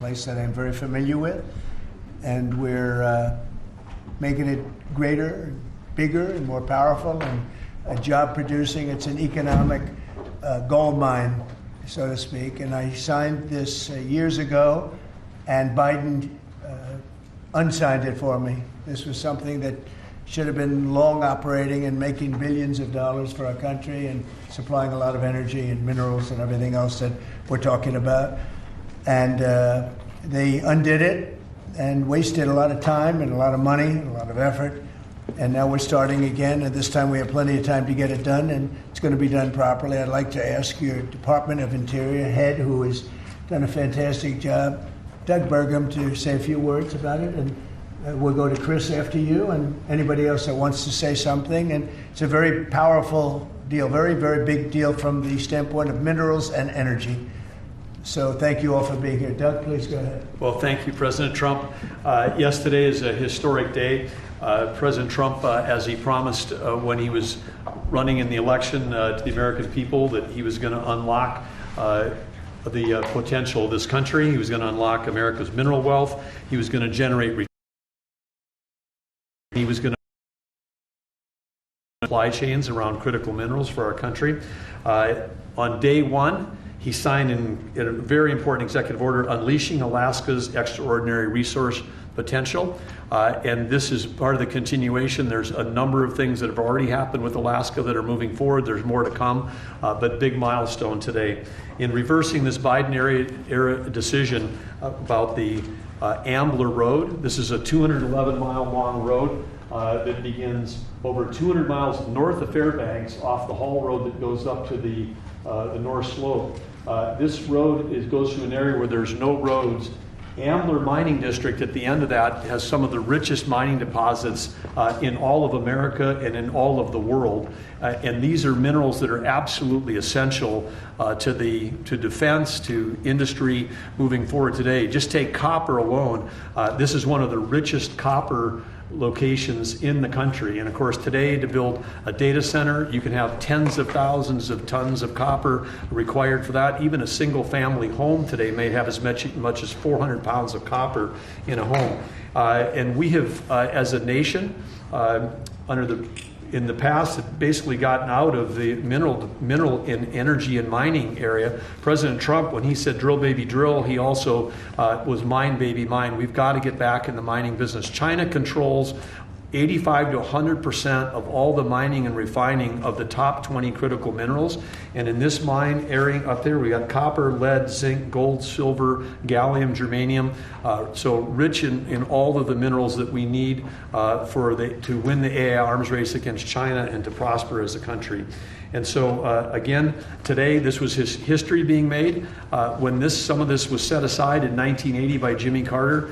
place that I'm very familiar with, and we're making it greater, bigger, and more powerful, and job producing. It's an economic gold mine, so to speak. And I signed this years ago, and Biden unsigned it for me. This was something that should have been long operating and making billions of dollars for our country and supplying a lot of energy and minerals and everything else that we're talking about. And they undid it and wasted a lot of time and a lot of money and a lot of effort. And now we're starting again, and this time we have plenty of time to get it done, and it's going to be done properly. I'd like to ask your Department of Interior head, who has done a fantastic job, Doug Burgum, to say a few words about it. And we'll go to Chris after you and anybody else that wants to say something. And it's a very powerful deal, very, very big deal from the standpoint of minerals and energy. So thank you all for being here. Doug, please go ahead. Well, thank you, President Trump. Yes, today is a historic day. President Trump, as he promised when he was running in the election to the American people, that he was going to unlock the potential of this country. He was going to unlock America's mineral wealth. He was going to generate. He was going to supply chains around critical minerals for our country. On day one, he signed in a very important executive order unleashing Alaska's extraordinary resource potential. And this is part of the continuation. There's a number of things that have already happened with Alaska that are moving forward. There's more to come, but big milestone today. In reversing this Biden era decision about the Ambler Road, this is a 211-mile long road that begins over 200 miles north of Fairbanks off the Hall Road that goes up to the North Slope. This road goes through an area where there's no roads. Ambler Mining District at the end of that has some of the richest mining deposits in all of America and in all of the world. And these are minerals that are absolutely essential to defense, to industry moving forward today. Just take copper alone. This is one of the richest copper locations in the country. And of course, today to build a data center, you can have tens of thousands of tons of copper required for that. Even a single family home today may have as much as 400 pounds of copper in a home. And we have, as a nation, in the past, had basically gotten out of the mineral and energy and mining area. President Trump, when he said drill baby drill, he also was mine baby mine. We've got to get back in the mining business. China controls 85 to 100% of all the mining and refining of the top 20 critical minerals. And in this mine area up there, we got copper, lead, zinc, gold, silver, gallium, germanium. So rich in all of the minerals that we need to win the AI arms race against China and to prosper as a country. And so, again, today, this was his history being made. When some of this was set aside in 1980 by Jimmy Carter,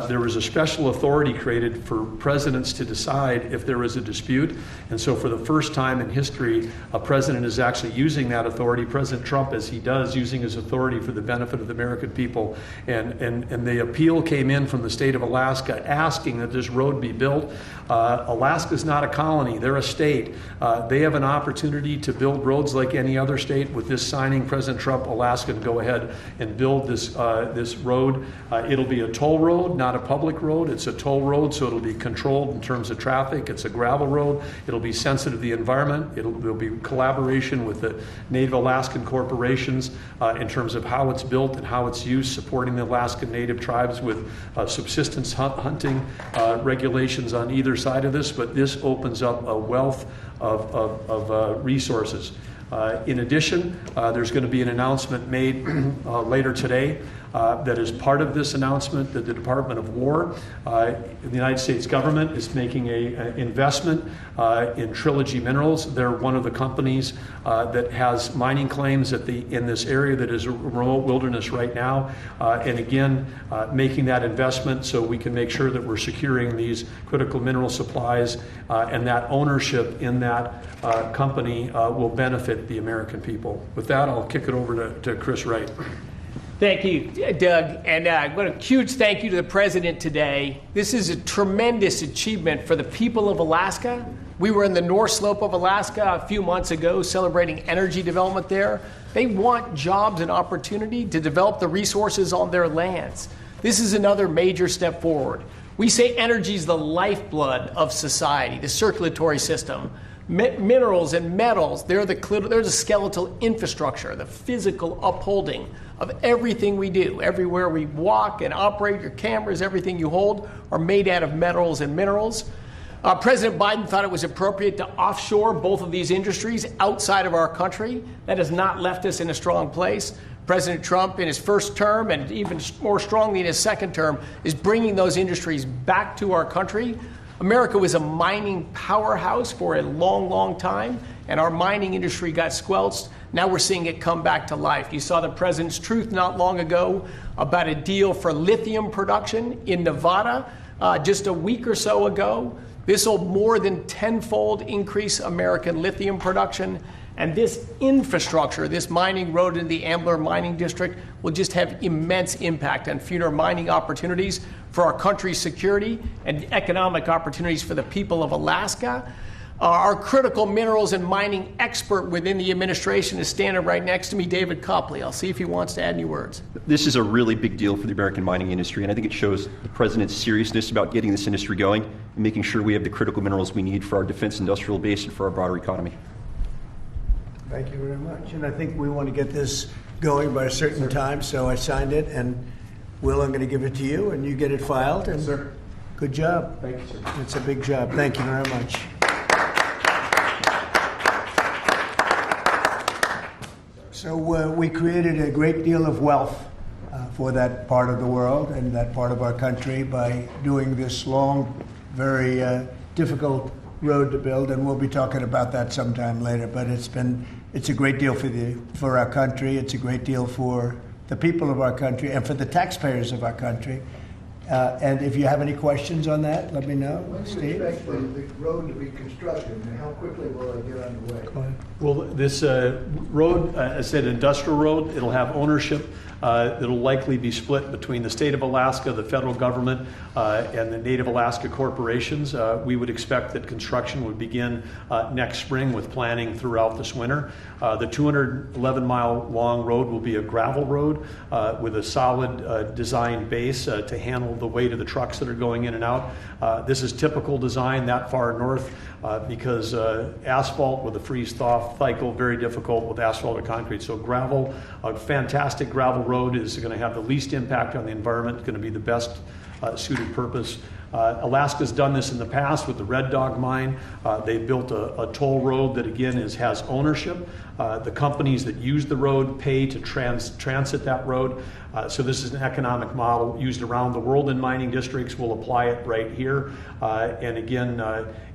there was a special authority created for presidents to decide if there was a dispute. And so for the first time in history, a president is actually using that authority. President Trump, as he does, using his authority for the benefit of the American people. And the appeal came in from the state of Alaska asking that this road be built. Alaska's not a colony, they're a state. They have an opportunity to build roads like any other state. With this signing, President Trump, Alaska can go ahead and build this road. It'll be a toll road, not a public road. It's a toll road, so it'll be controlled in terms of traffic. It's a gravel road. It'll be sensitive to the environment. There'll be collaboration with the Native Alaskan corporations in terms of how it's built and how it's used, supporting the Alaskan Native tribes with subsistence hunting regulations on either side of this. But this opens up a wealth of resources. In addition, there's going to be an announcement made later today that is part of this announcement that the Department of War, the United States government, is making an investment in Trilogy Minerals. They're one of the companies that has mining claims in this area that is a remote wilderness right now. And again, making that investment so we can make sure that we're securing these critical mineral supplies and that ownership in that company will benefit the American people. With that, I'll kick it over to Chris Wright. Thank you, Doug. And what a huge thank you to the President today. This is a tremendous achievement for the people of Alaska, We were in the North Slope of Alaska a few months ago celebrating energy development there. They want jobs and opportunity to develop the resources on their lands. This is another major step forward. We say energy is the lifeblood of society, the circulatory system. Minerals and metals, they're the skeletal infrastructure, the physical upholding of everything we do. Everywhere we walk and operate, your cameras, everything you hold are made out of metals and minerals. President Biden thought it was appropriate to offshore both of these industries outside of our country. That has not left us in a strong place. President Trump, in his first term, and even more strongly in his second term, is bringing those industries back to our country. America was a mining powerhouse for a long, long time, and our mining industry got squelched. Now we're seeing it come back to life. You saw the president's truth not long ago about a deal for lithium production in Nevada just a week or so ago. This will more than tenfold increase American lithium production. And this infrastructure, this mining road in the Ambler Mining District, will just have immense impact on future mining opportunities for our country's security and economic opportunities for the people of Alaska. Our critical minerals and mining expert within the administration is standing right next to me, David Copley. I'll see if he wants to add any words. This is a really big deal for the American mining industry, and I think it shows the president's seriousness about getting this industry going and making sure we have the critical minerals we need for our defense industrial base and for our broader economy. Thank you very much. And I think we want to get this going by a certain time, so I signed it. And Will, I'm going to give it to you, and you get it filed. And Sir. Good job. Thank you, sir. It's a big job. Thank you very much. So we created a great deal of wealth for that part of the world and that part of our country by doing this long, very difficult road to build, and we'll be talking about that sometime later. But it's a great deal for our country. It's a great deal for the people of our country and for the taxpayers of our country. And if you have any questions on that, let me know. When do you Steve? expect the road to be constructed, and how quickly will it get underway? Well, this road, I said industrial road, it'll have ownership. It'll likely be split between the state of Alaska, the federal government, and the Native Alaska corporations. We would expect that construction would begin next spring with planning throughout this winter. The 211-mile long road will be a gravel road with a solid design base to handle the weight of the trucks that are going in and out. This is typical design that far north because asphalt with a freeze-thaw cycle, very difficult with asphalt or concrete. So gravel, a fantastic gravel road is going to have the least impact on the environment, going to be the best suited purpose. Alaska's done this in the past with the Red Dog mine. They've built a toll road that again has ownership. The companies that use the road pay to transit that road. So this is an economic model used around the world in mining districts. We'll apply it right here. And again,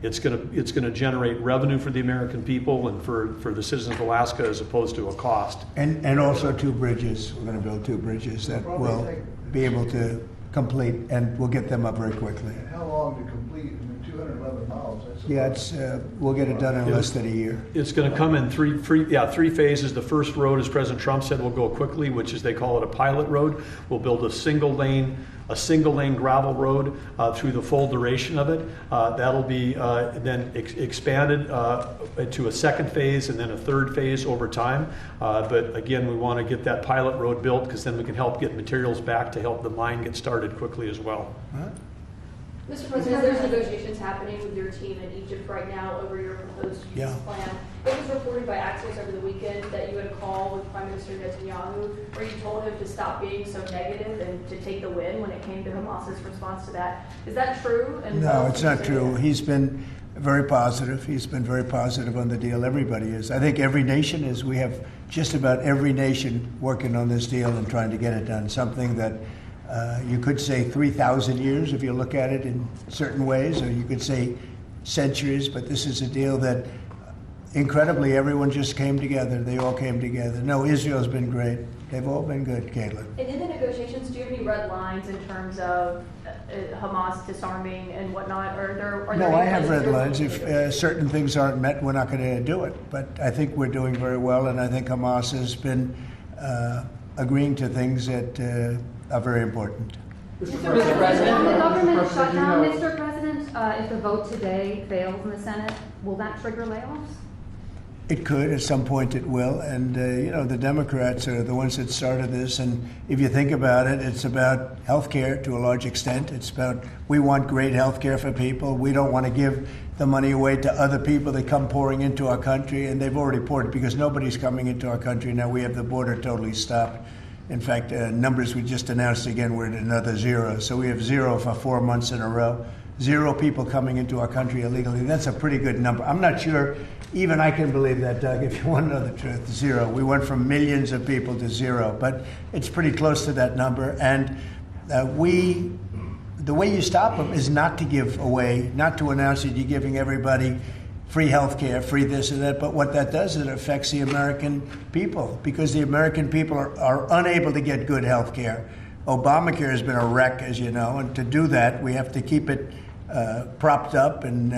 it's going to generate revenue for the American people and for the citizens of Alaska as opposed to a cost. And also 2 bridges. We're going to build 2 bridges that will be able to complete, and we'll get them up very quickly. And how long to complete? I mean, 211 miles. We'll get it done in less than a year. It's going to come in three phases. The first road, as President Trump said, will go quickly, which is they call it a pilot road. We'll build a single lane gravel road through the full duration of it. That'll be then expanded to a second phase and then a third phase over time. But again, we want to get that pilot road built because then we can help get materials back to help the mine get started quickly as well. Mr. President, there's negotiations happening with your team in Egypt right now over your proposed peace plan. It was reported by Axios over the weekend that you had a call with Prime Minister Netanyahu where you told him to stop being so negative and to take the win when it came to Hamas's response to that. Is that true? And no, it's not true. He's been very positive. He's been very positive on the deal. Everybody is. I think every nation is. We have just about every nation working on this deal and trying to get it done. Something that you could say 3,000 years if you look at it in certain ways, or you could say centuries, but this is a deal that incredibly everyone just came together. They all came together. No, Israel's been great. They've all been good, Caitlin. And in the negotiations, do you have any red lines in terms of Hamas disarming and whatnot? Are there no, any I have red places lines. If certain things aren't met, we're not going to do it. But I think we're doing very well, and I think Hamas has been agreeing to things that are very important. Mr. President. On the government Mr. President, shutdown, you know- Mr. President, if the vote today fails in the Senate, will that trigger layoffs? It could, at some point it will, and the Democrats are the ones that started this, and if you think about it, it's about health care to a large extent. It's about, we want great health care for people. We don't want to give the money away to other people that come pouring into our country, and they've already poured it because nobody's coming into our country now. We have the border totally stopped. In fact, numbers we just announced again, we're at another 0. So we have 0 for 4 months in a row. 0 people coming into our country illegally. That's a pretty good number. I'm not sure even I can believe that, Doug, if you want to know the truth. 0. We went from millions of people to 0, but it's pretty close to that number. And the way you stop them is not to give away, not to announce that you're giving everybody free health care, free this and that. But what that does is it affects the American people because the American people are unable to get good health care. Obamacare has been a wreck, as you know, and to do that, we have to keep it propped up and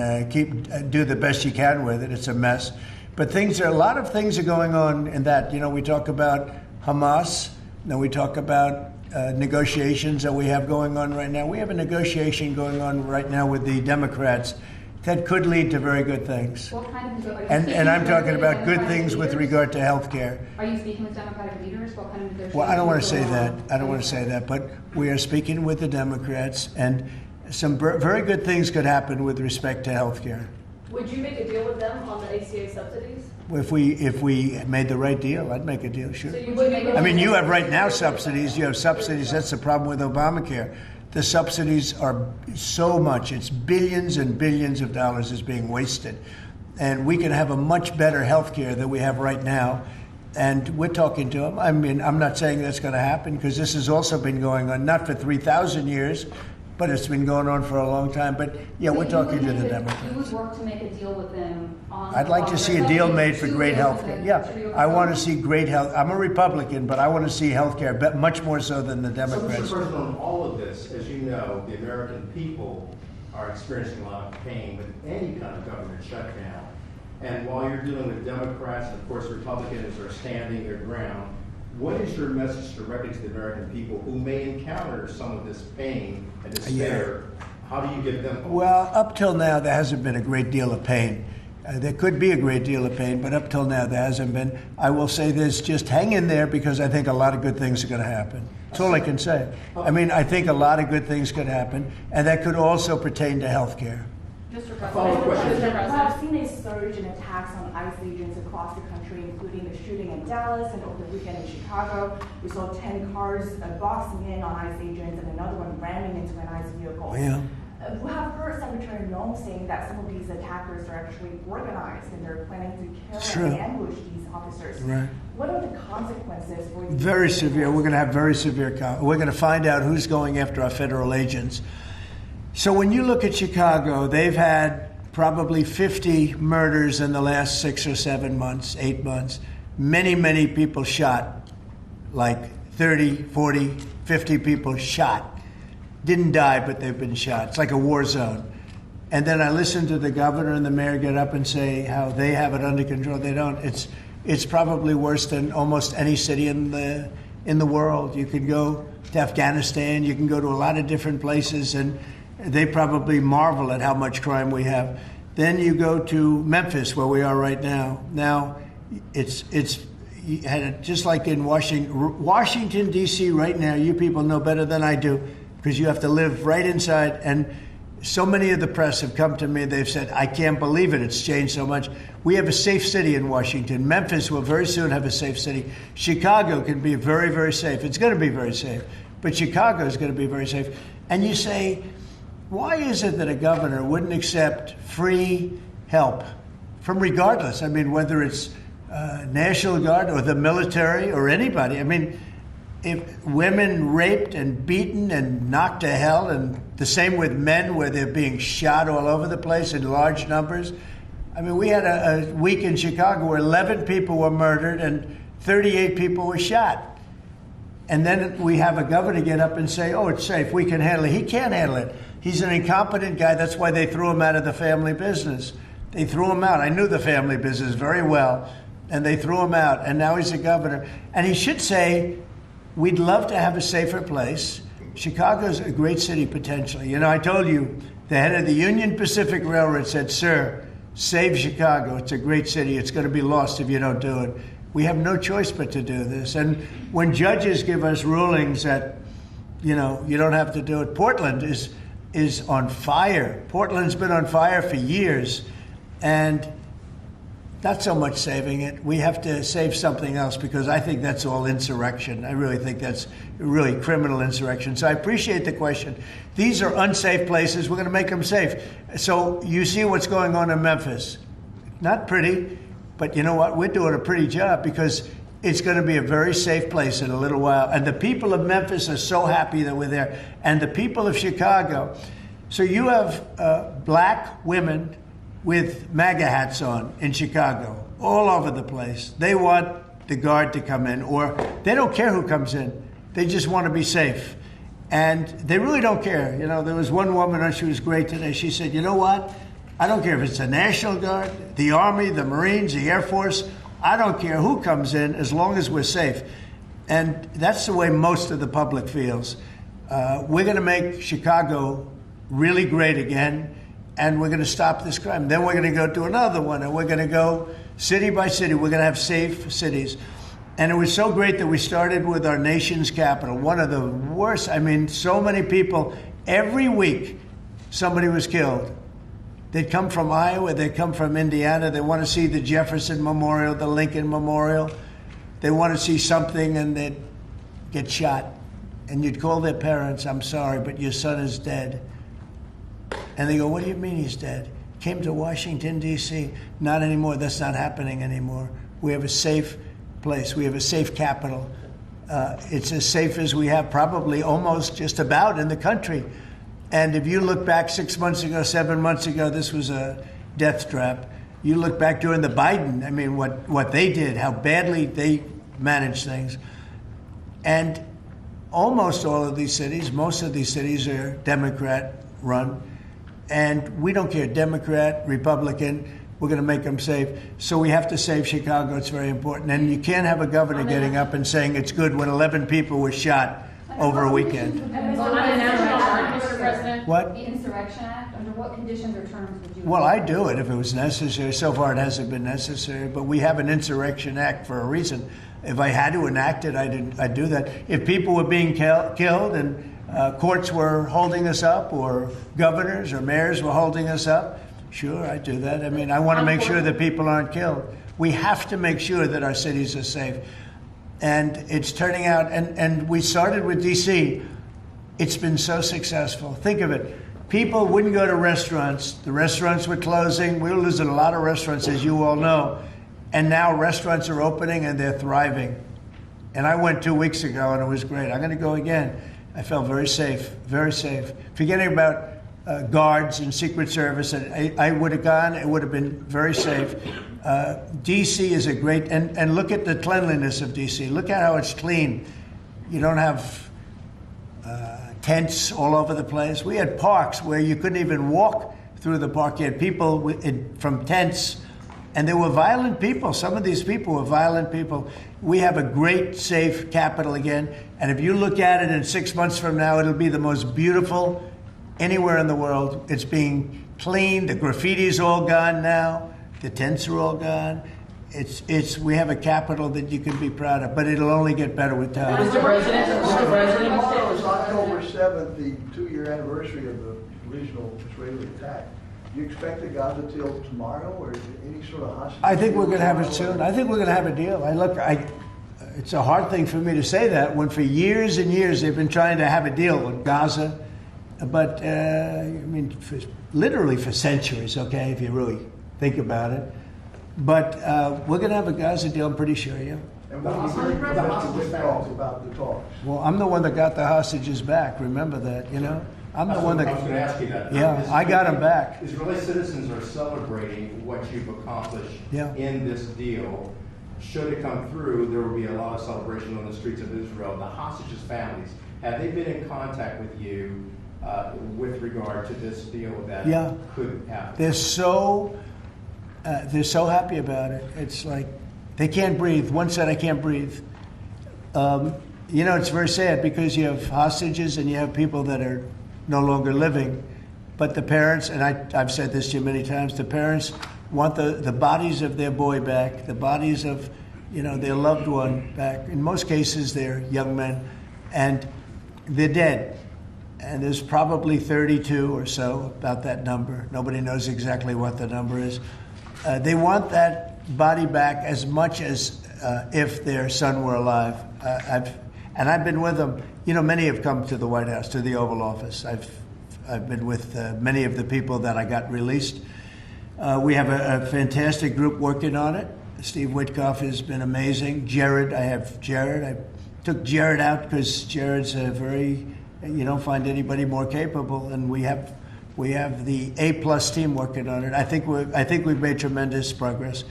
do the best you can with it. It's a mess. But a lot of things are going on in that. We talk about Hamas, then we talk about negotiations that we have going on right now. We have a negotiation going on right now with the Democrats that could lead to very good things. What kind of And I'm talking about good things with regard to health care. Are you speaking with Democratic leaders? What kind of negotiations? Well, I don't want to say that. I don't want to say that. But we are speaking with the Democrats, and some very good things could happen with respect to health care. Would you make a deal with them on the ACA subsidies? If we made the right deal, I'd make a deal, sure. So you would make a I mean, you have right now subsidies. You have subsidies. That's the problem with Obamacare. The subsidies are so much. It's billions and billions of dollars is being wasted. And we can have a much better health care than we have right now. And we're talking to them. I mean, I'm not saying that's going to happen because this has also been going on, not for 3,000 years, but it's been going on for a long time. But yeah, we're talking to the Democrats. You would work to make a deal with them on. I'd like to see a deal made for great health care. Yeah, I want to see great health. I'm a Republican, but I want to see health care much more so than the So, Democrats. Mr. President, on all of this, as you know, the American people are experiencing a lot of pain with any kind of government shutdown. And while you're dealing with Democrats, and of course Republicans are standing their ground, what is your message directly to the American people who may encounter some of this pain and despair? How do you give them hope? Well, up till now, there hasn't been a great deal of pain. There could be a great deal of pain, but up till now, there hasn't been. I will say this, just hang in there because I think a lot of good things are going to happen. That's all I can say. I mean, I think a lot of good things could happen, and that could also pertain to health care. Mr. Follow-up question. President. We have seen a surge in attacks on ICE agents across the country, including the shooting in Dallas and over the weekend in Chicago. We saw 10 cars boxing in on ICE agents and another one ramming into an ICE vehicle. Yeah. We have heard Secretary Noem saying that some of these attackers are actually organized and they're planning to kill and ambush these officers. Right. What are the consequences for these? Very severe. We're going to have very severe. We're going to find out who's going after our federal agents. So when you look at Chicago, they've had probably 50 murders in the last 6 or 7 months, 8 months. Many, many people shot, like 30, 40, 50 people shot. Didn't die, but they've been shot. It's like a war zone. And then I listen to the governor and the mayor get up and say how they have it under control. They don't. It's probably worse than almost any city in the world. You can go to Afghanistan. You can go to a lot of different places, and they probably marvel at how much crime we have. Then you go to Memphis, where we are right now. Now, it's just like in Washington, D.C. right now. You people know better than I do because you have to live right inside. And so many of the press have come to me. They've said, I can't believe it. It's changed so much. We have a safe city in Washington. Memphis will very soon have a safe city. Chicago can be very, very safe. It's going to be very safe. But Chicago is going to be very safe. And you say, why is it that a governor wouldn't accept free help from regardless? I mean, whether it's National Guard or the military or anybody. I mean, if women raped and beaten and knocked to hell, and the same with men where they're being shot all over the place in large numbers. I mean, we had a week in Chicago where 11 people were murdered and 38 people were shot. And then we have a governor get up and say, oh, it's safe, we can handle it. He can't handle it. He's an incompetent guy. That's why they threw him out of the family business. They threw him out. I knew the family business very well, and they threw him out. And now he's a governor. And he should say, we'd love to have a safer place. Chicago's a great city potentially. You know, I told you, the head of the Union Pacific Railroad said, "Sir, save Chicago. It's a great city. It's going to be lost if you don't do it." We have no choice but to do this. And when judges give us rulings that, you know, you don't have to do it, Portland is on fire. Portland's been on fire for years, and not so much saving it. We have to save something else, because I think that's all insurrection. I really think that's really criminal insurrection. So I appreciate the question. These are unsafe places. We're going to make them safe. So you see what's going on in Memphis. Not pretty, but you know what? We're doing a pretty job, because it's going to be a very safe place in a little while. And the people of Memphis are so happy that we're there. And the people of Chicago. So you have black women with MAGA hats on in Chicago, all over the place. They want the guard to come in, or they don't care who comes in. They just want to be safe. And they really don't care. You know, there was one woman, she was great today. She said, "You know what? I don't care if it's the National Guard, the Army, the Marines, the Air Force. I don't care who comes in, as long as we're safe." And that's the way most of the public feels. We're going to make Chicago really great again, and we're going to stop this crime. Then we're going to go to another one, and we're going to go city by city. We're going to have safe cities. And it was so great that we started with our nation's capital, one of the worst. I mean, so many people, every week somebody was killed. They'd come from Iowa, they'd come from Indiana, they want to see the Jefferson Memorial, the Lincoln Memorial. They want to see something, and they'd get shot. And you'd call their parents, "I'm sorry, but your son is dead." And they go, "What do you mean he's dead?" "Came to Washington, D.C. Not anymore. That's not happening anymore. We have a safe place. We have a safe capital. It's as safe as we have probably almost just about in the country. And if you look back 6 months ago, 7 months ago, this was a death trap. You look back during the Biden, I mean, what they did, how badly they managed things. And almost all of these cities, most of these cities are Democrat run. And we don't care, Democrat, Republican, we're going to make them safe. So we have to save Chicago. It's very important. And you can't have a governor getting up and saying it's good when 11 people were shot over a weekend. Mr. President, What? The Insurrection Act, under what conditions or terms would you? Well, I'd do it if it was necessary. So far, it hasn't been necessary. But we have an Insurrection Act for a reason. If I had to enact it, I'd do that. If people were being killed and courts were holding us up, or governors or mayors were holding us up, sure, I'd do that. I mean, I want to make sure that people aren't killed. We have to make sure that our cities are safe. And it's turning out, and we started with D.C. It's been so successful. Think of it. People wouldn't go to restaurants. The restaurants were closing. We were losing a lot of restaurants, as you all know. And now restaurants are opening, and they're thriving. And I went 2 weeks ago, and it was great. I'm going to go again. I felt very safe, very safe. Forgetting about guards and Secret Service, and I would have gone. It would have been very safe. D.C. is a great, and look at the cleanliness of D.C. Look at how it's clean. You don't have tents all over the place. We had parks where you couldn't even walk through the park. You had people from tents, and they were violent people. Some of these people were violent people. We have a great, safe capital again, and if you look at it in 6 months from now, it'll be the most beautiful anywhere in the world. It's being cleaned. The graffiti's all gone now. The tents are all gone. We have a capital that you can be proud of, but it'll only get better with time. Mr. President. Tomorrow is October 7th, the 2-year anniversary of the original Israeli attack. Do you expect a Gaza deal tomorrow, or any sort of hostage? I think we're going to have it soon. I think we're going to have a deal. It's a hard thing for me to say that when for years and years they've been trying to have a deal with Gaza. But, I mean, literally for centuries, okay, if you really think about it. But we're going to have a Gaza deal, I'm pretty sure, yeah. And what do you think about the talks? Well, I'm the one that got the hostages back. Remember that, you know? I'm the one that... I was going to ask you that. Yeah, I got them back. Israeli citizens are celebrating what you've accomplished in this deal. Should it come through, there will be a lot of celebration on the streets of Israel. The hostages' families, have they been in contact with you with regard to this deal that could happen? They're so happy about it. It's like they can't breathe. One said, "I can't breathe." you know, it's very sad because you have hostages and you have people that are no longer living. But the parents, and I've said this to you many times, the parents want the bodies of their boy back, the bodies of, you know, their loved one back. In most cases, they're young men, and they're dead. And there's probably 32 or so, about that number. Nobody knows exactly what the number is. They want that body back as much as if their son were alive. I've been with them. You know, many have come to the White House, to the Oval Office. I've been with many of the people that I got released. We have a fantastic group working on it. Steve Witkoff has been amazing. Jared, I have Jared. I took Jared out because Jared's a very, you don't find anybody more capable, and we have the A+ team working on it. I think we've made tremendous progress.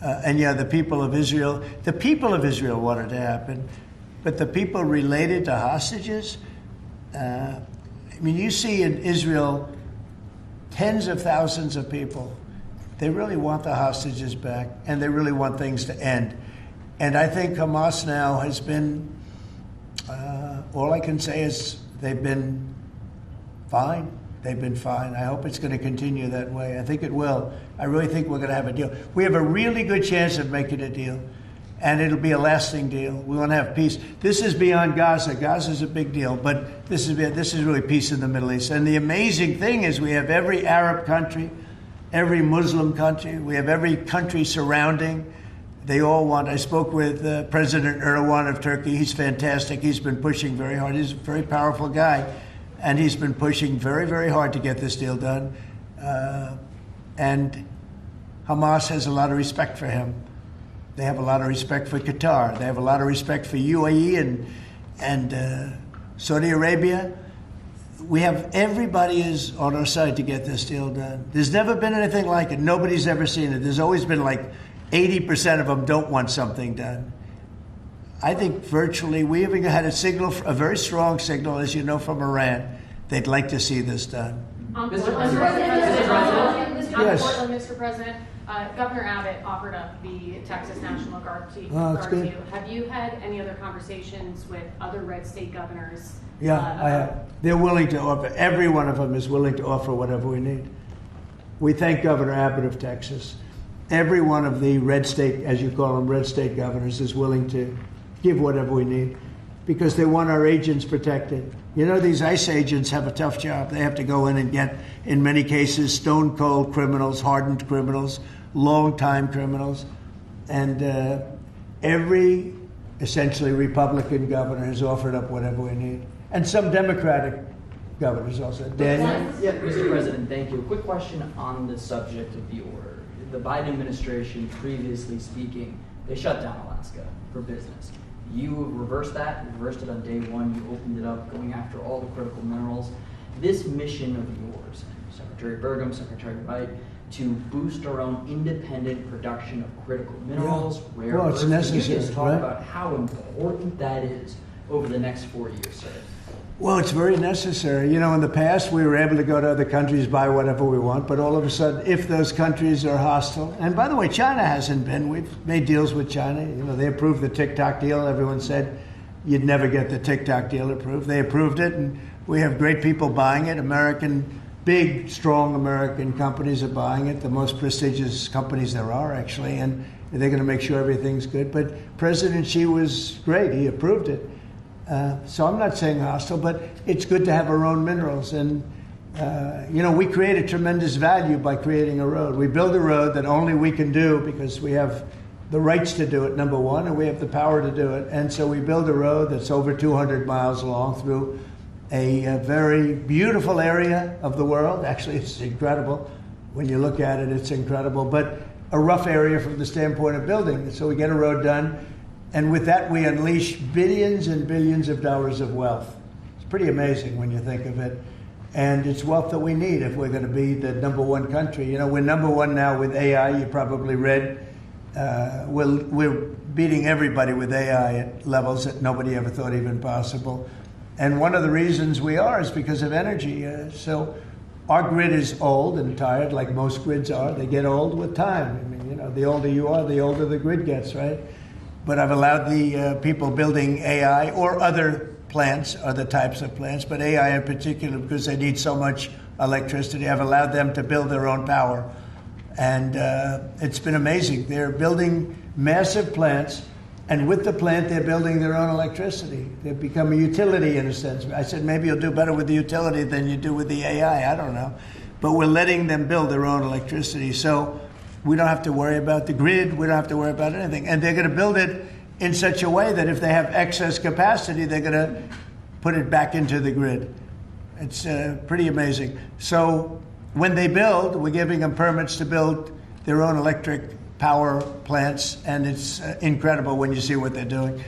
And yeah, the people of Israel wanted to happen, but the people related to hostages, I mean, you see in Israel tens of thousands of people. They really want the hostages back, and they really want things to end. And I think Hamas now has been, all I can say is they've been fine. They've been fine. I hope it's going to continue that way. I think it will. I really think we're going to have a deal. We have a really good chance of making a deal, and it'll be a lasting deal. We want to have peace. This is beyond Gaza. Gaza's a big deal, but this is really peace in the Middle East. And the amazing thing is we have every Arab country, every Muslim country, we have every country surrounding. They all want. I spoke with President Erdogan of Turkey. He's fantastic. He's been pushing very hard. He's a very powerful guy, and he's been pushing very, very hard to get this deal done. And Hamas has a lot of respect for him. They have a lot of respect for Qatar. They have a lot of respect for UAE and Saudi Arabia. We have everybody is on our side to get this deal done. There's never been anything like it. Nobody's ever seen it. There's always been like 80% of them don't want something done. I think virtually we even had a very strong signal, as you know, from Iran. They'd like to see this done. Mr. President, Governor Abbott offered up the Texas National Guard to you. Have you had any other conversations with other red state governors? Yeah, I have. They're willing to offer. Every one of them is willing to offer whatever we need. We thank Governor Abbott of Texas. Every one of the red state, as you call them, red state governors is willing to give whatever we need because they want our agents protected. You know, these ICE agents have a tough job. They have to go in and get, in many cases, stone cold criminals, hardened criminals, long-time criminals. And every, essentially, Republican governor has offered up whatever we need. And some Democratic governors also. Daniel? Yeah, Mr. President, thank you. A quick question on the subject of the order. The Biden administration, previously speaking, they shut down Alaska for business. You reversed that, you reversed it on day one, you opened it up, going after all the critical minerals. This mission of yours, Secretary Burgum, Secretary Wright, to boost our own independent production of critical minerals, rare earths. It's necessary, Can you just talk right? about how important that is over the next 4 years, sir? Well, it's very necessary. You know, in the past, we were able to go to other countries, buy whatever we want, but all of a sudden, if those countries are hostile, and by the way, China hasn't been. We've made deals with China. You know, they approved the TikTok deal. Everyone said you'd never get the TikTok deal approved. They approved it, and we have great people buying it. Big, strong American companies are buying it, the most prestigious companies there are, actually, and they're going to make sure everything's good. But President Xi was great. He approved it. So I'm not saying hostile, but it's good to have our own minerals. And, you know, we create a tremendous value by creating a road. We build a road that only we can do because we have the rights to do it, number one, and we have the power to do it. And so we build a road that's over 200 miles long through a very beautiful area of the world. Actually, it's incredible. When you look at it, it's incredible. But a rough area from the standpoint of building. So we get a road done. And with that, we unleash billions and billions of dollars of wealth. It's pretty amazing when you think of it. And it's wealth that we need if we're going to be the number one country. You know, we're number one now with AI. You probably read. We're beating everybody with AI at levels that nobody ever thought even possible. And one of the reasons we are is because of energy. So our grid is old and tired, like most grids are. They get old with time. I mean, you know, the older you are, the older the grid gets, right? but I've allowed the people building AI or other plants, other types of plants, but AI in particular because they need so much electricity. I've allowed them to build their own power. And it's been amazing. They're building massive plants, and with the plant, they're building their own electricity. They've become a utility in a sense. I said, maybe you'll do better with the utility than you do with the AI. I don't know. But we're letting them build their own electricity. So we don't have to worry about the grid. We don't have to worry about anything. And they're going to build it in such a way that if they have excess capacity, they're going to put it back into the grid. It's pretty amazing. So when they build, we're giving them permits to build their own electric power plants, and it's incredible when you see what they're doing.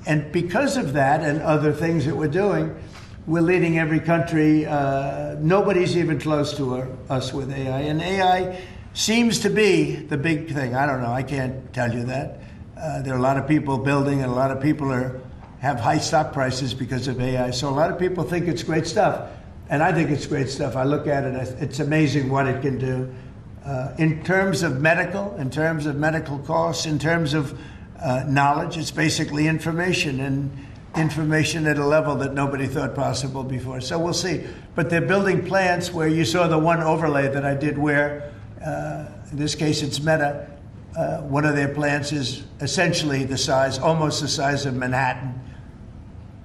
And because of that and other things that we're doing, we're leading every country. Nobody's even close to us with AI. And AI seems to be the big thing. I don't know. I can't tell you that. There are a lot of people building, and a lot of people have high stock prices because of AI. So a lot of people think it's great stuff. And I think it's great stuff. I look at it, it's amazing what it can do. In terms of medical costs, in terms of knowledge, it's basically information, and information at a level that nobody thought possible before. So we'll see. But they're building plants where you saw the one overlay that I did where, in this case it's Meta, one of their plants is essentially almost the size of Manhattan.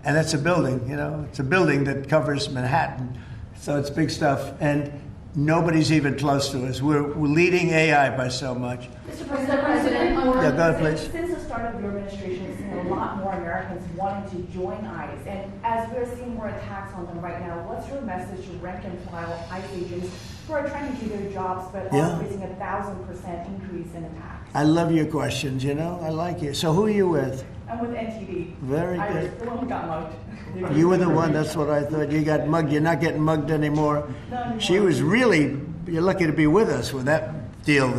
And that's a building, it's a building that covers Manhattan. So it's big stuff. And nobody's even close to us. We're leading AI by so much. Mr. President, yeah, go ahead, please. Since the start of your administration, we've seen a lot more Americans wanting to join ICE. And as we're seeing more attacks on them right now, what's your message to rank and file ICE agents who are trying to do their jobs but are facing 1,000% increase in attacks? I love your questions, I like you. So who are you with? I'm with NTD. Very I good. was the one who got mugged. You were the one, that's what I thought. You got mugged. You're not getting mugged anymore. She was really, you're lucky to be with us with that deal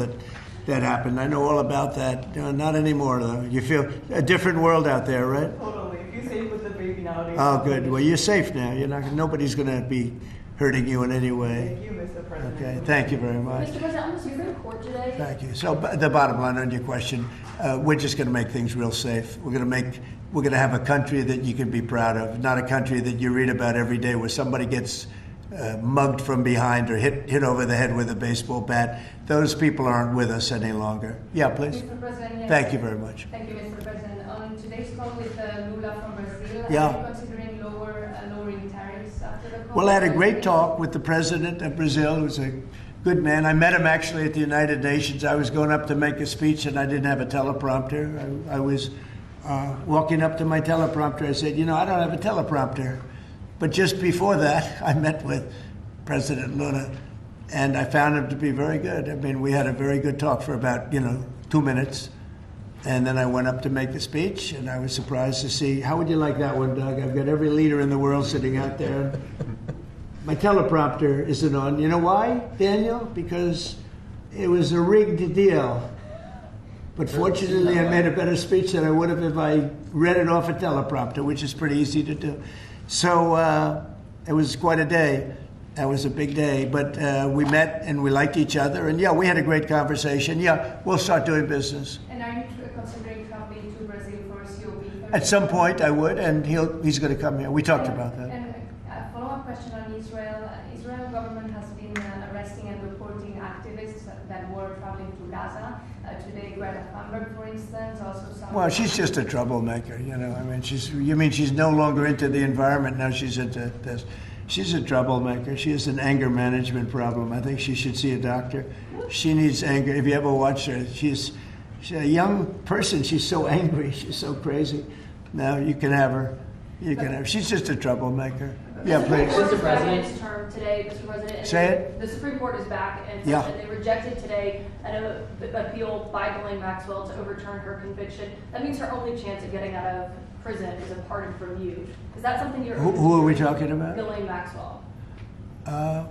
that happened. I know all about that. Not anymore, though. You feel a different world out there, right? Totally. If you're safe with the baby nowadays. Oh, good. Well, you're safe now. Nobody's going to be hurting you in any way. Thank you, Mr. President. Okay, thank you very much. Mr. President, I'm just in court today. Thank you. So the bottom line on your question, we're just going to make things real safe. We're going to have a country that you can be proud of, not a country that you read about every day where somebody gets mugged from behind or hit over the head with a baseball bat. Those people aren't with us any longer. Yeah, please. Mr. President, yes. Thank you very much. Thank you, Mr. President. On today's call with Lula from Brazil, Yeah. are you considering lowering tariffs after the call? Well, I had a great talk with the president of Brazil, who's a good man. I met him actually at the United Nations. I was going up to make a speech and I didn't have a teleprompter. I was walking up to my teleprompter. I said, I don't have a teleprompter. But just before that, I met with President Lula, and I found him to be very good. I mean, we had a very good talk for about, 2 minutes. And then I went up to make a speech, and I was surprised to see, how would you like that one, Doug? I've got every leader in the world sitting out there. My teleprompter isn't on. You know why, Daniel? Because it was a rigged deal. But fortunately, I made a better speech than I would have if I read it off a teleprompter, which is pretty easy to do. So it was quite a day. That was a big day. But we met and we liked each other. And we had a great conversation. We'll start doing business. And are you considering traveling to Brazil for COP? At some point, I would, and he's going to come here. We talked about that. And a follow-up question on Israel. Israel government has been arresting and reporting activists that were traveling to Gaza. Today, Greta Thunberg, for instance, also some... Well, she's just a troublemaker, I mean, she's no longer into the environment, now she's into this. She's a troublemaker. She has an anger management problem. I think she should see a doctor. She needs anger. If you ever watch her, she's a young person. She's so angry. She's so crazy. Now, you can have her. She's just a troublemaker. Yeah, please. Mr. President's term today, Mr. President. Say it. The Supreme Court is back, and they rejected today an appeal by Ghislaine Maxwell to overturn her conviction. That means her only chance of getting out of prison is a pardon from you. Is that something you're... Who are we talking about? Ghislaine Maxwell. I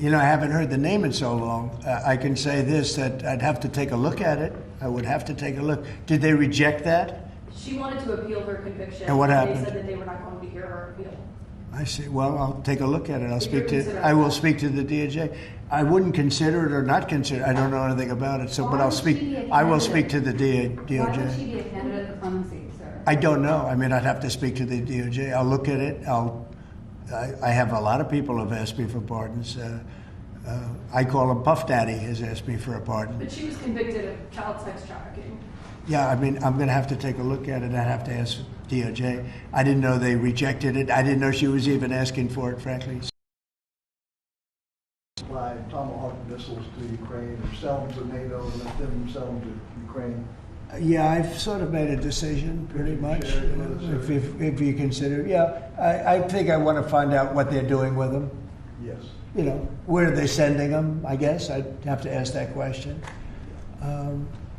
haven't heard the name in so long. I can say this, that I'd have to take a look at it. I would have to take a look. Did they reject that? She wanted to appeal her conviction. And what happened? They said that they were not going to hear her appeal. I see. Well, I'll take a look at it. consider I will that. speak to the DOJ. I wouldn't consider it or not consider it. I don't know anything about it. So, Why but I'll would speak. she be a I will candidate? speak to the Why would she DOJ. be a candidate for clemency, sir? I don't know. I mean, I'd have to speak to the DOJ. I'll look at it. I have a lot of people have asked me for pardons. I call him Puff Daddy has asked me for a pardon. But she was convicted of child sex trafficking. Yeah, I mean, I'm going to have to take a look at it. I'd have to ask DOJ. I didn't know they rejected it. I didn't know she was even asking for it, frankly. Supply Tomahawk missiles to Ukraine or sell them to NATO and let them sell them to Ukraine. Yeah, I've sort of made a decision, pretty much. Share it with us, If you consider, yeah, I think I want to find out what they're doing with them. Yes. You know, where are they sending them? I guess I'd have to ask that question.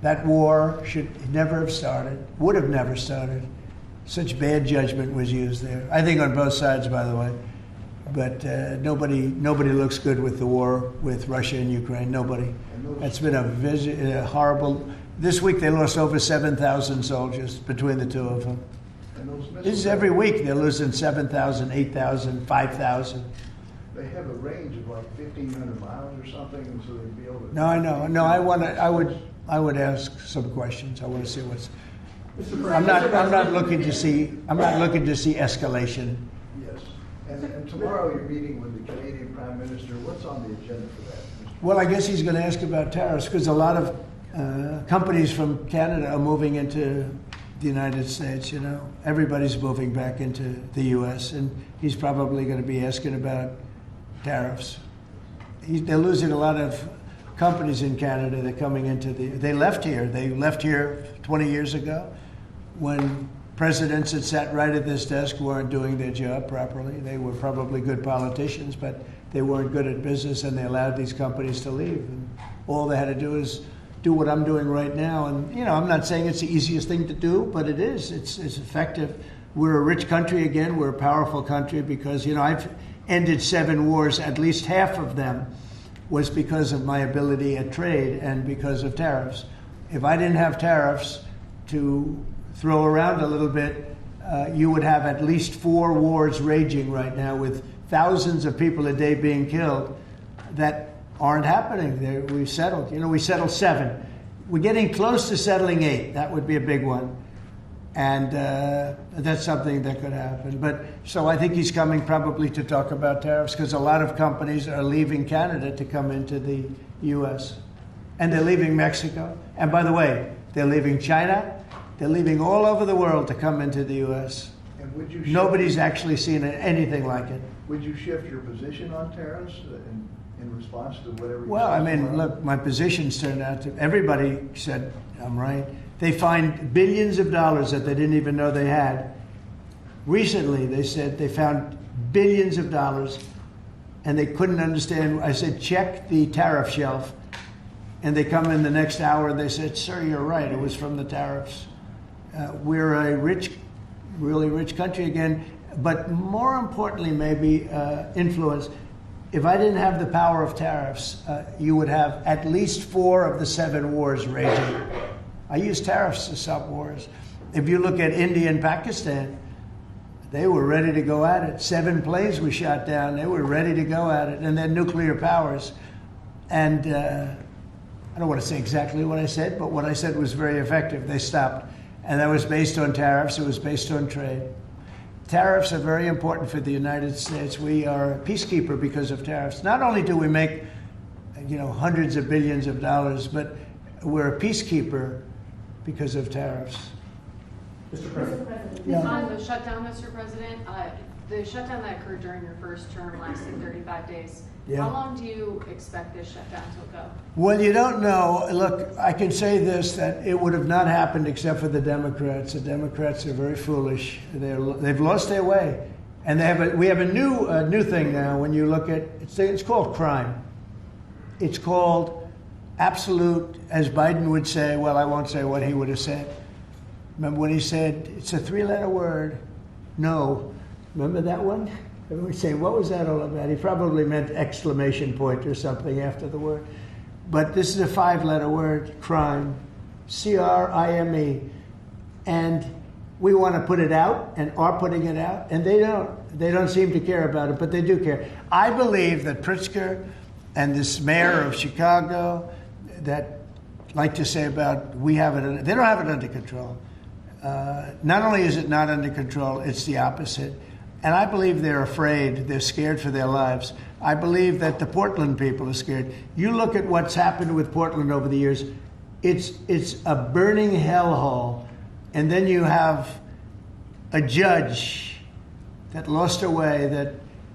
That war should never have started. Would have never started. Such bad judgment was used there. I think on both sides, by the way. But nobody looks good with the war with Russia and Ukraine. Nobody. It's been a horrible. This week they lost over 7,000 soldiers between the two of them. And those missiles, This is every week they're losing 7,000, 8,000, 5,000. they have a range of like 1,500 miles or something, and so they'd be able to. No, I know. No, I would ask some questions. I want to see what's. I'm not looking to see escalation. Yes. And tomorrow you're meeting with the Canadian Prime Minister. What's on the agenda for that? Well, I guess he's going to ask about tariffs because a lot of companies from Canada are moving into the United States. You know, everybody's moving back into the U.S. and he's probably going to be asking about tariffs. They're losing a lot of companies in Canada. They're coming into They left here. They left here 20 years ago when presidents that sat right at this desk weren't doing their job properly. They were probably good politicians, but they weren't good at business, and they allowed these companies to leave. And all they had to do is do what I'm doing right now. And, you know, I'm not saying it's the easiest thing to do, but it is. It's effective. We're a rich country again. We're a powerful country because, you know, I've ended 7 wars. At least half of them was because of my ability at trade and because of tariffs. If I didn't have tariffs to throw around a little bit, you would have at least 4 wars raging right now with thousands of people a day being killed that aren't happening. We settled. You know, we settled 7. We're getting close to settling 8. That would be a big one. And that's something that could happen. But so I think he's coming probably to talk about tariffs because a lot of companies are leaving Canada to come into the U.S. And they're leaving Mexico. And by the way, they're leaving China. They're leaving all over the world to come into the U.S. And would you Nobody's actually seen anything like it. Would you shift your position on tariffs in response to whatever? Well, I mean, look, my positions turned out to, everybody said I'm right. They find billions of dollars that they didn't even know they had. Recently, they said they found billions of dollars and they couldn't understand. I said, check the tariff shelf. And they come in the next hour and they said, sir, you're right. It was from the tariffs. We're a rich, really rich country again. But more importantly, maybe influence. If I didn't have the power of tariffs, you would have at least 4 of the 7 wars raging. I use tariffs to stop wars. If you look at India and Pakistan, they were ready to go at it. 7 planes we shot down. They were ready to go at it. And they're nuclear powers. And I don't want to say exactly what I said, but what I said was very effective. They stopped. And that was based on tariffs. It was based on trade. Tariffs are very important for the United States. We are a peacekeeper because of tariffs. Not only do we make, you know, hundreds of billions of dollars, but we're a peacekeeper because of tariffs. Mr. President. Yeah. On the shutdown, Mr. President, the shutdown that occurred during your first term lasting 35 days, Yeah. how long do you expect this shutdown to go? Well, you don't know. Look, I can say this, that it would have not happened except for the Democrats. The Democrats are very foolish. They've lost their way. And we have a new thing now when you look at, it's called crime. It's called absolute, as Biden would say, well, I won't say what he would have said. Remember when he said, it's a 3-letter word, no. Remember that one? Everyone say, what was that all about? He probably meant exclamation point or something after the word. But this is a 5-letter word, crime, C-R-I-M-E. And we want to put it out and are putting it out, and they don't. They don't seem to care about it, but they do care. I believe that Pritzker and this mayor of Chicago that like to say about they don't have it under control. Not only is it not under control, it's the opposite. And I believe they're afraid, they're scared for their lives. I believe that the Portland people are scared. You look at what's happened with Portland over the years, it's a burning hellhole. And then you have a judge that lost her way, that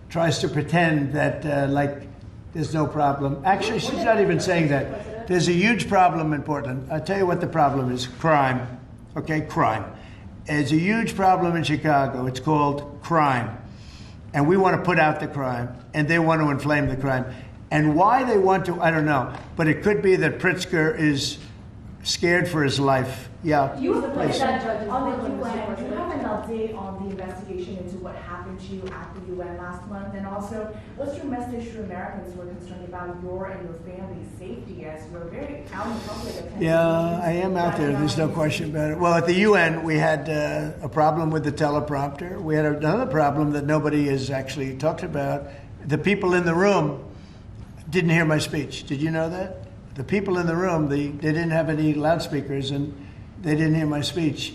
tries to pretend that like there's no problem. Actually, she's not even saying that. There's a huge problem in Portland. I'll tell you what the problem is, crime. Okay, crime. It's a huge problem in Chicago. It's called crime. And we want to put out the crime, and they want to inflame the crime. And why they want to, I don't know. But it could be that Pritzker is scared for his life. Yeah. You on the UN, do you have an update on the investigation into what happened to you at the UN last month? And also, what's your message to Americans who are concerned about your and your family's safety as you're very out in public? Yeah, I am out there. There's no question about it. Well, at the UN, we had a problem with the teleprompter. We had another problem that nobody has actually talked about. The people in the room didn't hear my speech. Did you know that? The people in the room, they didn't have any loudspeakers, and they didn't hear my speech.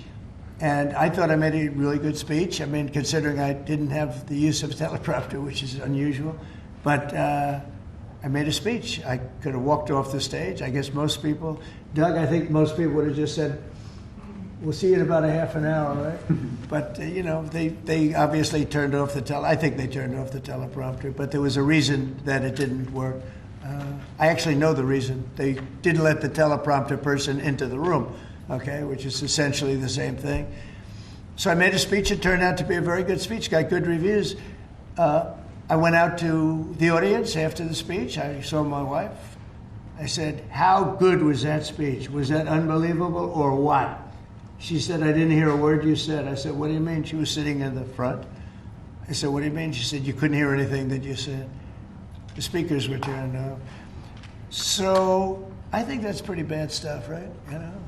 And I thought I made a really good speech. I mean, considering I didn't have the use of teleprompter, which is unusual. But I made a speech. I could have walked off the stage. I guess most people, Doug, I think most people would have just said, we'll see you in about a half an hour, right? But, they obviously turned off I think they turned off the teleprompter, but there was a reason that it didn't work. I actually know the reason. They didn't let the teleprompter person into the room, okay, which is essentially the same thing. So I made a speech. It turned out to be a very good speech, got good reviews. I went out to the audience after the speech. I saw my wife. I said, how good was that speech? Was that unbelievable or what? She said, I didn't hear a word you said. I said, what do you mean? She was sitting in the front. I said, what do you mean? She said, you couldn't hear anything that you said. The speakers were turned off. So I think that's pretty bad stuff, right?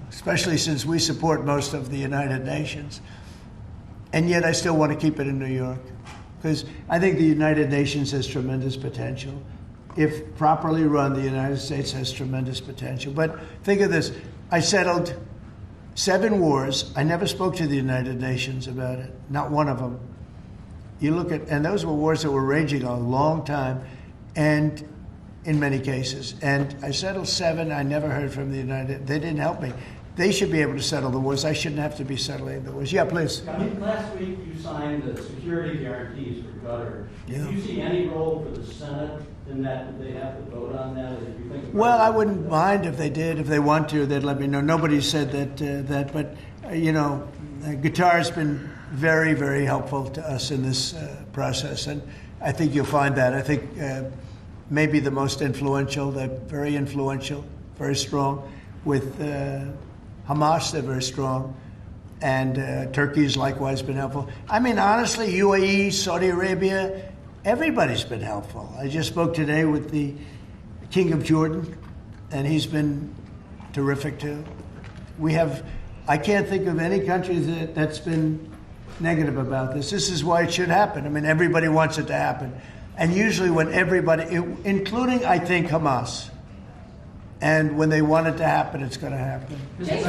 Especially since we support most of the United Nations. And yet I still want to keep it in New York, because I think the United Nations has tremendous potential. If properly run, the United States has tremendous potential. But think of this. I settled 7 wars. I never spoke to the United Nations about it, not one of them. You look at, and those were wars that were raging a long time, and in many cases. And I settled 7. I never heard from the United. They didn't help me. They should be able to settle the wars. I shouldn't have to be settling the wars. Yeah, please. Last week you signed the security guarantees for Qatar. Yeah. Do you see any role for the Senate in that? Do they have to vote on that? Or do you think Well, I wouldn't mind if they did. If they want to, they'd let me know. Nobody said that. But Qatar has been very, very helpful to us in this process, and I think you'll find that. I think maybe the most influential. They're very influential, very strong. With Hamas, they're very strong. And Turkey's likewise been helpful. I mean, honestly, UAE, Saudi Arabia, everybody's been helpful. I just spoke today with the King of Jordan, and he's been terrific too. I can't think of any country that's been negative about this. This is why it should happen. I mean, everybody wants it to happen. And usually when everybody, including, I think, Hamas, and when they want it to happen, it's going to happen. James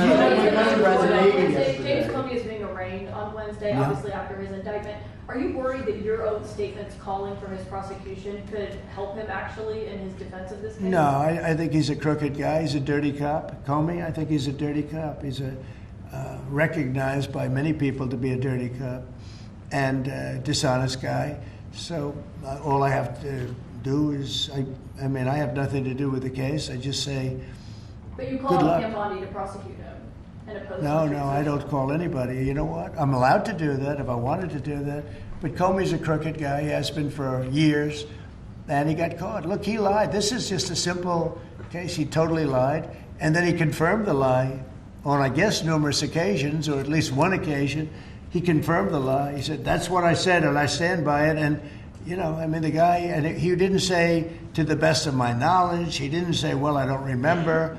Comey is being arraigned on Wednesday, obviously after his indictment. Are you worried that your own statements calling for his prosecution could help him actually in his defense of this case? No, I think he's a crooked guy. He's a dirty cop. Comey, I think he's a dirty cop. He's recognized by many people to be a dirty cop and a dishonest guy. So all I have to do is, I mean, I have nothing to do with the case. I just say, but you called on him, Bondi, to prosecute him and oppose No, I don't call anybody. You know what? I'm allowed to do that if I wanted to do that. But Comey's a crooked guy. He has been for years. And he got caught. Look, he lied. This is just a simple case. He totally lied. And then he confirmed the lie on, I guess, numerous occasions, or at least one occasion. He confirmed the lie. He said, that's what I said, and I stand by it. And I mean, the guy, and he didn't say, to the best of my knowledge. He didn't say, well, I don't remember.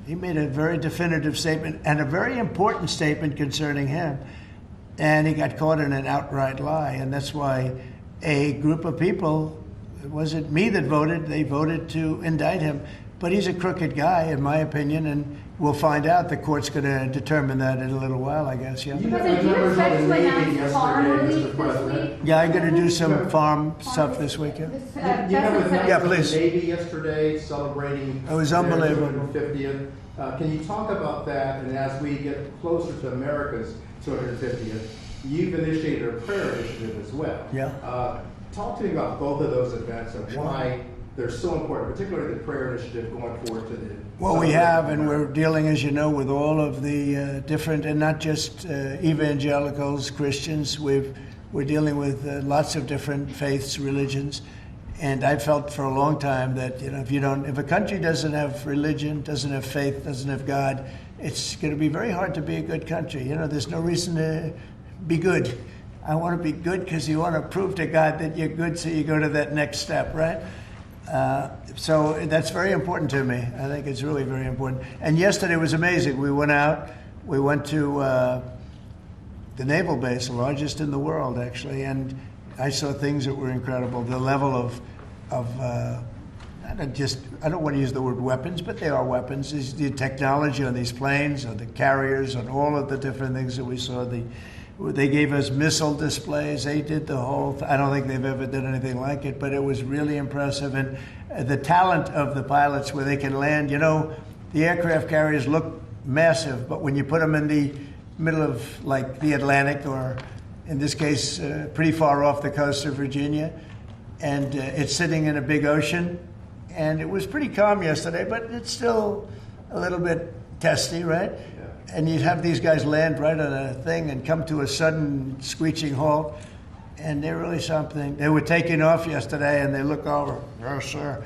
He made a very definitive statement and a very important statement concerning him. and he got caught in an outright lie. And that's why a group of people, it wasn't me that voted, they voted to indict him. But he's a crooked guy, in my opinion, and we'll find out. The court's going to determine that in a little while, I guess, yeah. President, do you expect to announce farm relief this week? Yeah, I'm going to do some farm stuff this weekend. You have with Yeah, please. the Navy yesterday celebrating It was their unbelievable. 250th. Can you talk about that? And as we get closer to America's 250th, you've initiated a prayer initiative as well. Yeah. Talk to me about both of those events and why they're so important, particularly the prayer initiative going forward to the. Well, we have, and we're dealing, as you know, with all of the different, and not just evangelicals, Christians. We're dealing with lots of different faiths, religions, and I felt for a long time that if a country doesn't have religion, doesn't have faith, doesn't have God, it's going to be very hard to be a good country. There's no reason to be good. I want to be good because you want to prove to God that you're good, so you go to that next step, right? So that's very important to me. I think it's really very important. And yesterday was amazing. We went out. We went to the naval base, the largest in the world, actually, and I saw things that were incredible. The level of I don't want to use the word weapons, but they are weapons. It's the technology on these planes, on the carriers, on all of the different things that we saw. They gave us missile displays. They did the whole. I don't think they've ever done anything like it, but it was really impressive. And the talent of the pilots, where they can land. The aircraft carriers look massive, but when you put them in the middle of like the Atlantic, or in this case, pretty far off the coast of Virginia, and it's sitting in a big ocean, and it was pretty calm yesterday, but it's still a little bit testy, right? And you'd have these guys land right on a thing and come to a sudden screeching halt, and they're really something. They were taking off yesterday, and they look over, yes, sir,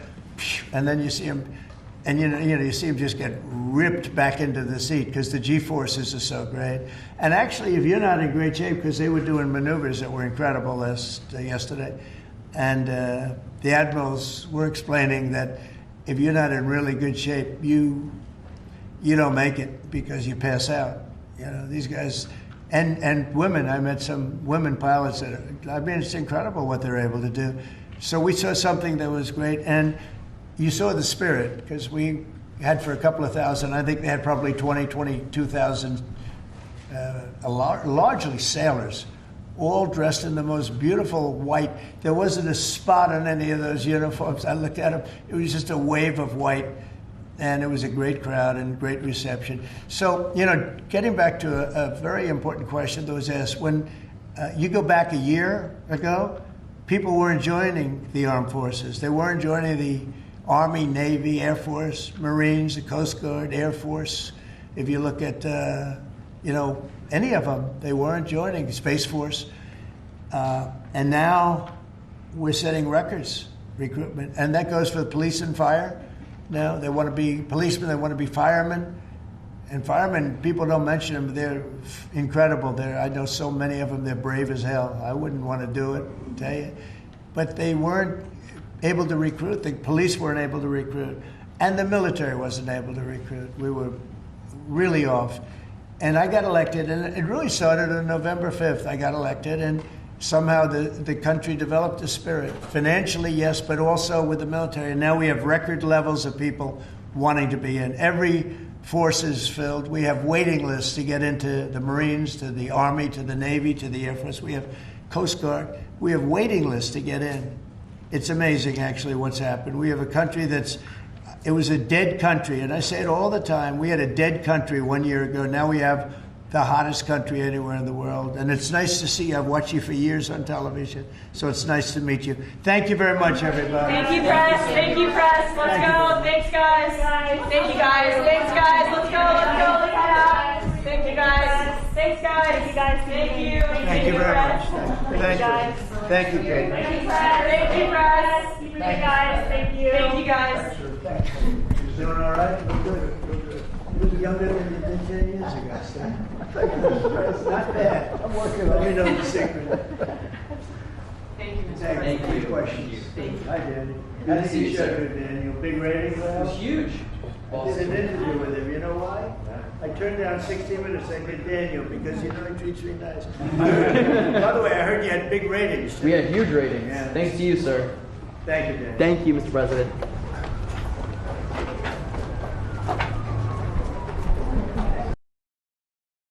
and then you see them, and you see them just get ripped back into the seat because the G-forces are so great. And actually, if you're not in great shape, because they were doing maneuvers that were incredible yesterday, and the admirals were explaining that if you're not in really good shape, you don't make it because you pass out. These guys, and women. I met some women pilots it's incredible what they're able to do. So we saw something that was great, and you saw the spirit, because we had for a couple of thousand, I think they had probably 22,000, largely sailors, all dressed in the most beautiful white. There wasn't a spot on any of those uniforms. I looked at them, it was just a wave of white. And it was a great crowd and great reception. So, getting back to a very important question that was asked, when you go back a year ago, people weren't joining the armed forces. They weren't joining the Army, Navy, Air Force, Marines, the Coast Guard, Air Force. If you look at, any of them, they weren't joining, Space Force. And now we're setting records, recruitment. And that goes for the police and fire. Now they want to be policemen, they want to be firemen. And firemen, people don't mention them, they're incredible. I know so many of them, they're brave as hell. I wouldn't want to do it, tell you. But they weren't able to recruit. The police weren't able to recruit. And the military wasn't able to recruit. We were really off. And I got elected, and it really started on November 5th. I got elected, and somehow the country developed a spirit. Financially, yes, but also with the military. And now we have record levels of people wanting to be in. Every force is filled. We have waiting lists to get into the Marines, to the Army, to the Navy, to the Air Force. We have Coast Guard. We have waiting lists to get in. It's amazing, actually, what's happened. We have a country it was a dead country. And I say it all the time. We had a dead country 1 year ago. Now we have the hottest country anywhere in the world. And it's nice to see you. I've watched you for years on television, so it's nice to meet you. Thank you very much, everybody. Thank you, press. Thank you, press. Let's go. Thanks, guys. Thank you, guys. Thanks, guys. Let's go. Let's go. Let's head out. Thank you, guys. Thanks, guys. Thank you, guys. Thank you. Thank you very much. Thank you. Thank you, Kate. Thank you, press. Thank you, press. Keep it good, guys. Thank you. Thank you, guys. You doing all right? Good. You was younger than you did 10 years ago, Stan. It's not bad. I'm working on it. You know the secret. Thank you, Mr. Thank you. Good questions. Hi, Danny. I think you showed good, Daniel. Big rating, It was huge. I did an interview with him. You know why? I turned down 60 Minutes. I did Daniel because you know he treats me nice. By the way, I heard you had big ratings. We had huge ratings. Yeah. Thanks to you, sir. Thank you, Dan. Thank you, Mr. President.